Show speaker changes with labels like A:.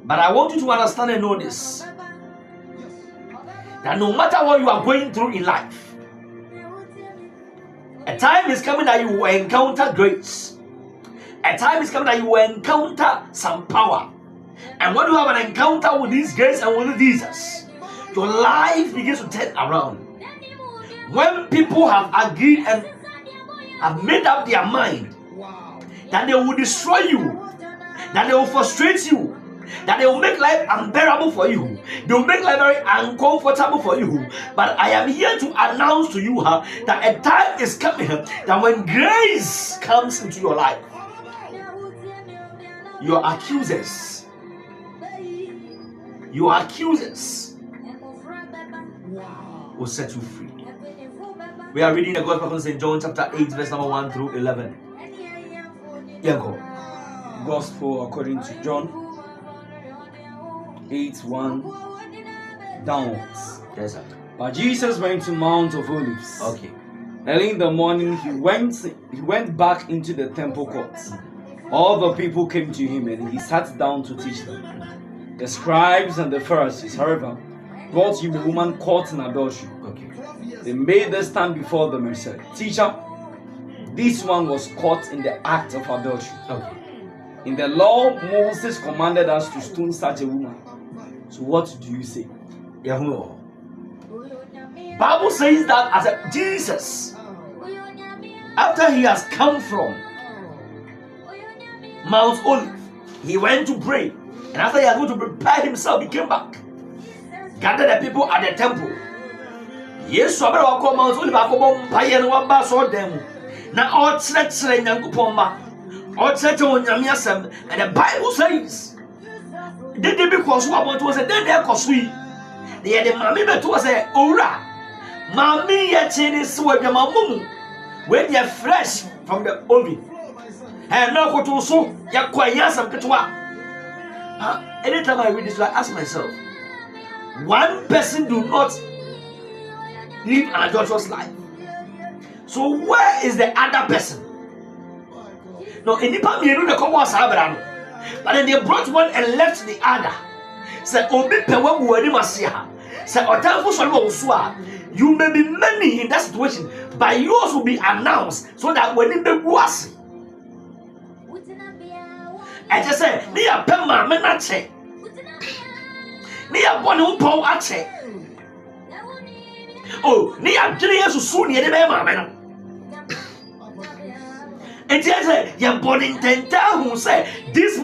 A: But I want you to understand and know this, that no matter what you are going through in life, a time is coming that you will encounter grace. A time is coming that you will encounter some power. And when you have an encounter with this grace and with Jesus, your life begins to turn around. When people have agreed and have made up their mind that they will destroy you, that they will frustrate you, that they will make life unbearable for you, they will make life very uncomfortable for you. But I am here to announce to you that a time is coming that when grace comes into your life, your accusers will set you free. We are reading the Gospel of St. John chapter 8 verse number 1 through 11. Yanko.
B: Gospel according to John 8:1 downwards.
A: Yes, sir.
B: But Jesus went to Mount of Olives.
A: Okay.
B: Early in the morning he went back into the temple courts. All the people came to him and he sat down to teach them. The scribes and the Pharisees, however, brought him a woman caught in adultery.
A: Okay.
B: They made her stand before them and said, "Teacher, this one was caught in the act of adultery.
A: Okay.
B: In the law, Moses commanded us to stone such a woman. So what do you say?"
A: Bible says that as Jesus, after he has come from Mount Olive, he went to pray. And after he had going to prepare himself, he came back, gathered the people at the temple. Yes, so I call Mount Olive, I call Payan, one bass or them. Now, all threats and Yankupoma, all threats on Yamiasam, and the Bible says, did they because what was a dead air cosui? They had the mammy that was a ora. Mammy, yet is what your mamu, when you're fresh from the oven. And now go to so, you're quite yes and petois. Anytime I read this, I ask myself, one person do not live an adulterous life. So where is the other person? No, in the past, you know the couple was Abraham, but then they brought one and left the other. Say, "Obi pewa buwari masia." Say, "Otanfo solwa uswa." You may be many in that situation, but yours will be announced so that when it be was. I just say, "Ni a pema menache, ni a boni upo ache." Oh, ni a jini yesu suni edi be mama. And yes, you're born in 10,000 who say this